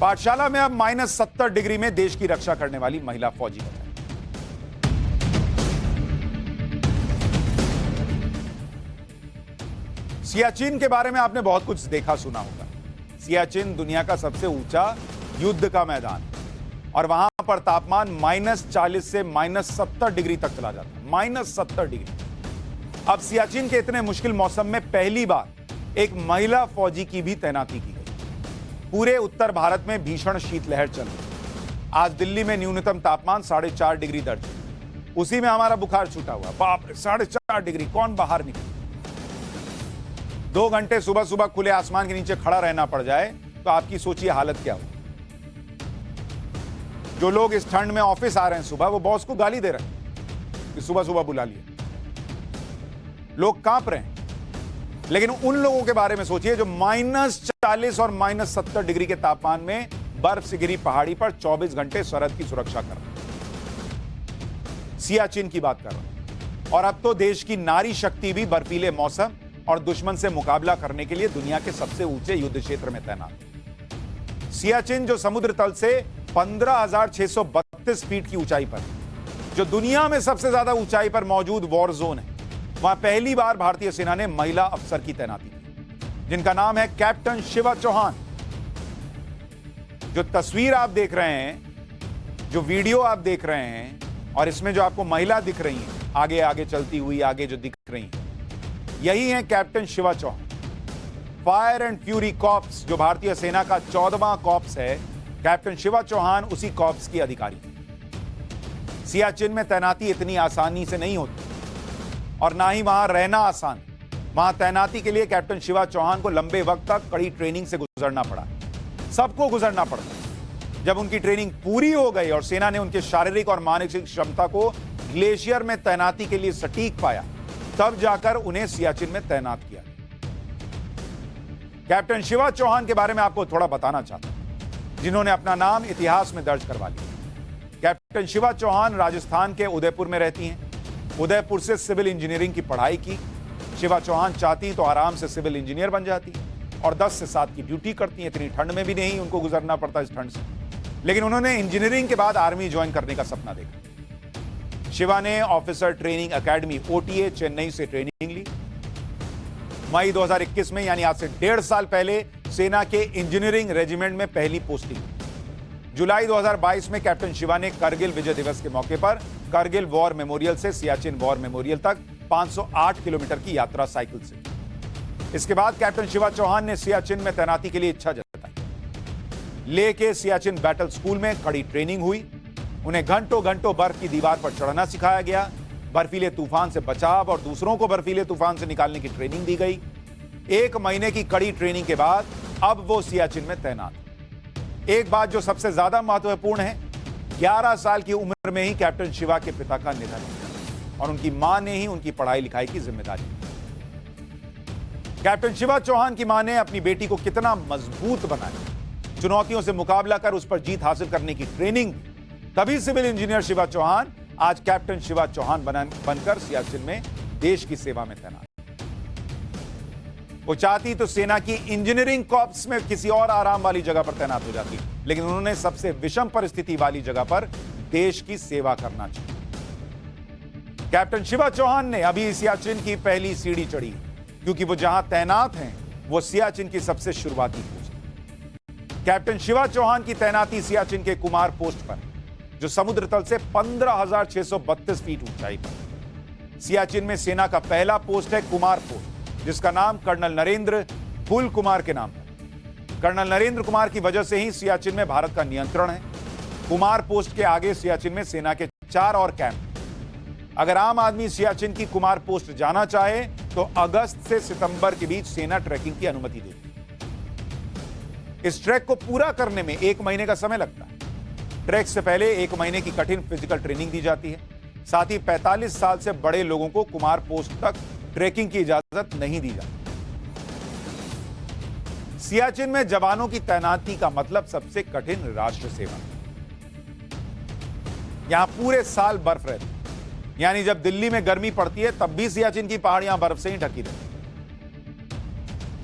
पाठशाला में अब -70 डिग्री में देश की रक्षा करने वाली महिला फौजी बताई। सियाचिन के बारे में आपने बहुत कुछ देखा सुना होगा। सियाचिन दुनिया का सबसे ऊंचा युद्ध का मैदान और वहां पर तापमान -40 से -70 डिग्री तक चला जाता है। -70 डिग्री। अब सियाचिन के इतने मुश्किल मौसम में पहली बार एक महिला फौजी की भी तैनाती की गई। पूरे उत्तर भारत में भीषण शीतलहर चल रही। आज दिल्ली में न्यूनतम तापमान 4.5 डिग्री दर्ज है। उसी में हमारा बुखार छूटा हुआ। बाप रे, 4.5 डिग्री, कौन बाहर निकले। 2 घंटे सुबह सुबह खुले आसमान के नीचे खड़ा रहना पड़ जाए तो आपकी सोचिए हालत क्या हो। जो लोग इस ठंड में ऑफिस आ रहे हैं सुबह, वो बॉस को गाली दे रहे हैं कि सुबह सुबह बुला लिए। लोग कांप रहे हैं। लेकिन उन लोगों के बारे में सोचिए जो -40 और -70 डिग्री के तापमान में बर्फ से घिरी पहाड़ी पर 24 घंटे सरहद की सुरक्षा कर रहे हैं। सियाचिन की बात कर रहा हूं। और अब तो देश की नारी शक्ति भी बर्फीले मौसम और दुश्मन से मुकाबला करने के लिए दुनिया के सबसे ऊंचे युद्ध क्षेत्र में तैनात है। सियाचिन जो समुद्र तल से 15,632 फीट की ऊंचाई पर, जो दुनिया में सबसे ज्यादा ऊंचाई पर मौजूद वॉर जोन है, वहां पहली बार भारतीय सेना ने महिला अफसर की तैनाती की, जिनका नाम है कैप्टन शिवा चौहान। जो तस्वीर आप देख रहे हैं, जो वीडियो आप देख रहे हैं, और इसमें जो आपको महिला दिख रही है आगे आगे चलती हुई, आगे जो दिख रही है, यही है captain Shiva Chauhan. Fire and fury corps जो भारतीय सेना का 14वां कॉर्प्स है, कैप्टन शिवा चौहान उसी कॉर्प्स की अधिकारी है। सियाचिन में तैनाती इतनी आसानी से नहीं होती और ना ही वहां रहना आसान। वहां तैनाती के लिए कैप्टन शिवा चौहान को लंबे वक्त तक कड़ी ट्रेनिंग से गुजरना पड़ा। सबको गुजरना पड़ता। जब उनकी ट्रेनिंग पूरी हो गई और सेना ने उनके शारीरिक और मानसिक क्षमता को ग्लेशियर में तैनाती के लिए सटीक पाया, तब जाकर उन्हें सियाचिन में तैनात किया। कैप्टन शिवा चौहान के बारे में आपको थोड़ा बताना चाहता हूं, जिन्होंने अपना नाम इतिहास में दर्ज करवा लिया। कैप्टन शिवा चौहान राजस्थान के उदयपुर में रहती हैं। उदयपुर से सिविल इंजीनियरिंग की पढ़ाई की। शिवा चौहान चाहती तो आराम से सिविल इंजीनियर बन जाती और 10 से 7 की ड्यूटी करती हैं। इतनी ठंड में भी नहीं उनको गुजरना पड़ता इस ठंड से। लेकिन उन्होंने इंजीनियरिंग के बाद आर्मी ज्वाइन करने का सपना देखा। शिवा ने officer training academy OTA Chennai से ट्रेनिंग ली। मई 2021 में, यानी आज से 1.5 साल पहले, सेना के इंजीनियरिंग रेजिमेंट में पहली पोस्टिंग। जुलाई 2022 में कैप्टन शिवा ने करगिल विजय दिवस के मौके पर करगिल वॉर मेमोरियल से सियाचिन वॉर मेमोरियल तक 508 किलोमीटर की यात्रा साइकिल से। इसके बाद कैप्टन शिवा चौहान ने सियाचिन में तैनाती के लिए इच्छा जताई। लेह के सियाचिन बैटल स्कूल में कड़ी ट्रेनिंग हुई। उन्हें घंटों घंटों बर्फ की दीवार पर चढ़ना सिखाया गया। बर्फीले तूफान से बचाव और दूसरों को बर्फीले तूफान से निकालने की ट्रेनिंग दी गई। 1 महीने की कड़ी ट्रेनिंग के बाद अब वो सियाचिन में तैनात। एक बात जो सबसे ज्यादा महत्वपूर्ण है, 11 साल की उम्र में ही कैप्टन शिवा के पिता का निधन हुआ और उनकी मां ने ही उनकी पढ़ाई लिखाई की जिम्मेदारी ली। कैप्टन शिवा चौहान की मां ने अपनी बेटी को कितना मजबूत बनाया, चुनौतियों से मुकाबला कर उस पर जीत हासिल करने की ट्रेनिंग दी। तभी सिविल इंजीनियर शिवा चौहान आज कैप्टन शिवा चौहान बनकर सियाचिन में देश की सेवा में तैनात। वो चाहती तो सेना की इंजीनियरिंग कॉर्प्स में किसी और आराम वाली जगह पर तैनात हो जाती, लेकिन उन्होंने सबसे विषम परिस्थिति वाली जगह पर देश की सेवा करना चाहिए। कैप्टन शिवा चौहान ने अभी सियाचिन की पहली सीढ़ी चढ़ी, क्योंकि वो जहां तैनात हैं वो सियाचिन की सबसे शुरुआती पोस्ट। कैप्टन शिवा चौहान की तैनाती सियाचिन के कुमार पोस्ट पर, जो समुद्र तल से 15,632 फीट ऊंचाई पर। सियाचिन में सेना का पहला पोस्ट है कुमार पोस्ट, जिसका नाम कर्नल नरेंद्र फूल कुमार के नाम है। कर्नल नरेंद्र कुमार की वजह से ही सियाचिन में भारत का नियंत्रण है। कुमार पोस्ट के आगे सियाचिन में सेना के 4 और कैंप। अगर आम आदमी सियाचिन की कुमार पोस्ट जाना चाहे तो अगस्त से सितंबर के बीच सेना ट्रैकिंग की अनुमति देती है। इस ट्रैक को पूरा करने में 1 महीने का समय लगता है। ट्रैक से पहले 1 महीने की कठिन फिजिकल ट्रेनिंग दी जाती है। साथ ही 45 साल से बड़े लोगों को कुमार पोस्ट तक ट्रैकिंग की इजाजत नहीं दी जाती। सियाचिन में जवानों की तैनाती का मतलब सबसे कठिन राष्ट्र सेवा। यहां पूरे साल बर्फ रहती है, यानी जब दिल्ली में गर्मी पड़ती है तब भी सियाचिन की पहाड़ियां बर्फ से ही ढकी रहती।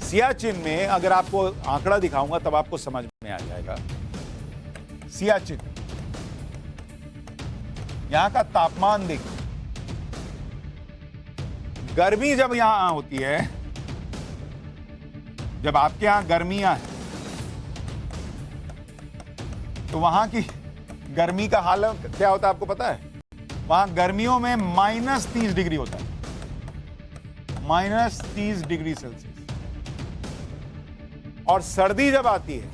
सियाचिन में अगर आपको आंकड़ा दिखाऊंगा तब आपको समझ में सामने आ जाएगा। सियाचिन, यहां का तापमान देखिए। गर्मी जब यहां होती है, जब आपके यहां गर्मियां हैं, तो वहां की गर्मी का हाल क्या होता है आपको पता है? वहां गर्मियों में -30 डिग्री होता है, -30 डिग्री सेल्सियस। और सर्दी जब आती है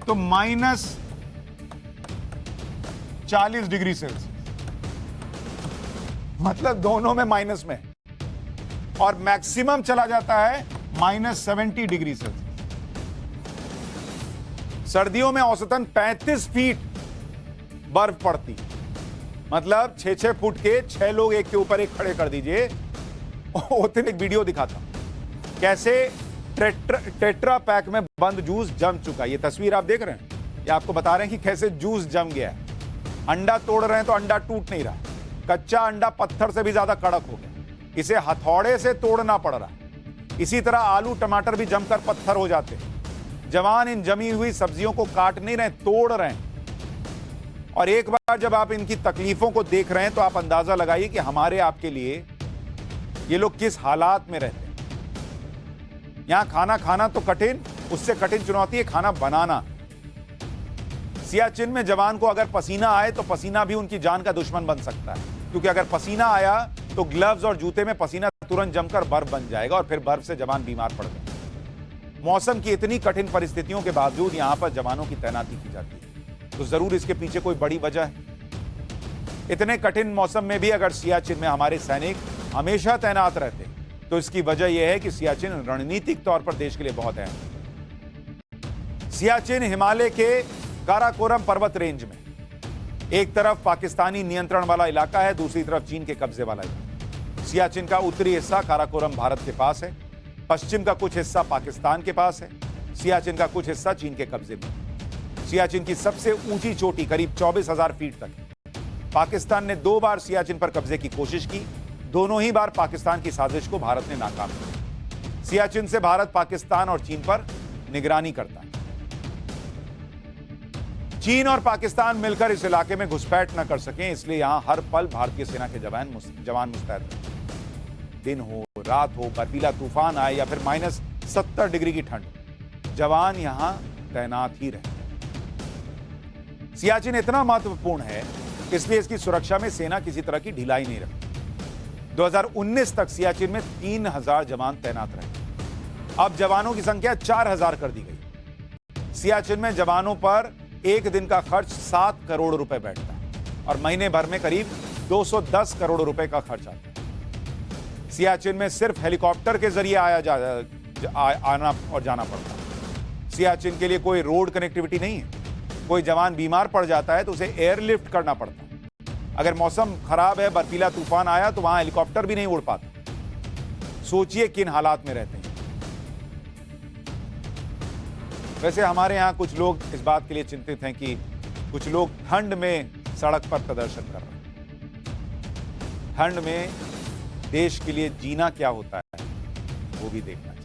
तो -40 डिग्री सेल्सियस। मतलब दोनों में माइनस में, और मैक्सिमम चला जाता है -70 डिग्री सेल्सियस। सर्दियों में औसतन 35 फीट बर्फ पड़ती, मतलब 6-6 फुट के 6 लोग एक के ऊपर एक खड़े कर दीजिए। उतने एक वीडियो दिखाता हूं कैसे टेट्रा पैक में बंद जूस जम चुका। ये तस्वीर आप देख रहे हैं, ये आपको बता रहे हैं कि कैसे जूस जम गया है। अंडा तोड़ रहे हैं तो अंडा टूट नहीं रहा, कच्चा अंडा पत्थर से भी ज्यादा कड़क हो गया, इसे हथौड़े से तोड़ना पड़ रहा। इसी तरह आलू टमाटर भी जमकर पत्थर हो जाते हैं। जवान इन जमी हुई सब्जियों को काट नहीं रहे, तोड़ रहे हैं। और एक बार जब आप इनकी तकलीफों को देख रहे हैं तो आप अंदाजा लगाइए कि हमारे आपके लिए ये लोग किस हालात में रहते हैं। यहां खाना खाना तो कठिन, उससे कठिन चुनौती है खाना बनाना। सियाचिन में जवान को अगर पसीना आए तो पसीना भी उनकी जान का दुश्मन बन सकता है, क्योंकि अगर पसीना आया तो ग्लव्स और जूते में पसीना तुरंत जमकर बर्फ बन जाएगा और फिर बर्फ से जवान बीमार पड़ जाएगा। मौसम की इतनी कठिन परिस्थितियों के बावजूद यहां पर जवानों की तैनाती की जाती है, तो जरूर इसके पीछे कोई बड़ी वजह है। इतने कठिन मौसम में भी अगर सियाचिन में हमारे सैनिक हमेशा तैनात रहते तो इसकी वजह यह है कि सियाचिन रणनीतिक तौर पर देश के लिए बहुत अहम है। सियाचिन हिमालय के काराकोरम पर्वत रेंज में एक तरफ पाकिस्तानी नियंत्रण वाला इलाका है, दूसरी तरफ चीन के कब्जे वाला इलाका। सियाचिन का उत्तरी हिस्सा काराकोरम भारत के पास है, पश्चिम का कुछ हिस्सा पाकिस्तान के पास है, सियाचिन का कुछ हिस्सा चीन के कब्जे में। सियाचिन की सबसे ऊंची चोटी करीब 24,000 फीट तक है। पाकिस्तान ने 2 बार सियाचिन पर कब्जे की कोशिश की, दोनों ही बार पाकिस्तान की साजिश को भारत ने नाकाम किया। सियाचिन से भारत पाकिस्तान और चीन पर निगरानी करता है। चीन और पाकिस्तान मिलकर इस इलाके में घुसपैठ न कर सकें, इसलिए यहां हर पल भारतीय सेना के जवान मुस्तैद रहते हैं। दिन हो रात हो, बर्फीला तूफान आए या फिर -70 डिग्री की ठंड, जवान यहां तैनात ही रहते हैं। सियाचिन इतना महत्वपूर्ण है, इसलिए इसकी सुरक्षा में सेना किसी तरह की ढिलाई नहीं रखती। 2019 तक सियाचिन में 3000 जवान तैनात रहे। अब जवानों की संख्या 4000 कर दी गई। सियाचिन में जवानों पर एक दिन का खर्च 7 करोड़ रुपए बैठता है और महीने भर में करीब 210 करोड़ रुपए का खर्च आता है। सियाचिन में सिर्फ हेलीकॉप्टर के जरिए आना और जाना पड़ता है। सियाचिन के लिए कोई रोड कनेक्टिविटी नहीं है। कोई जवान बीमार पड़ जाता है तो उसे एयरलिफ्ट करना पड़ता है। अगर मौसम खराब है, बर्फीला तूफान आया, तो वहां हेलीकॉप्टर भी नहीं उड़ पाता। सोचिए किन हालात में रहते हैं। वैसे हमारे यहां कुछ लोग इस बात के लिए चिंतित हैं कि कुछ लोग ठंड में सड़क पर प्रदर्शन कर रहे हैं। ठंड में देश के लिए जीना क्या होता है वो भी देखना है।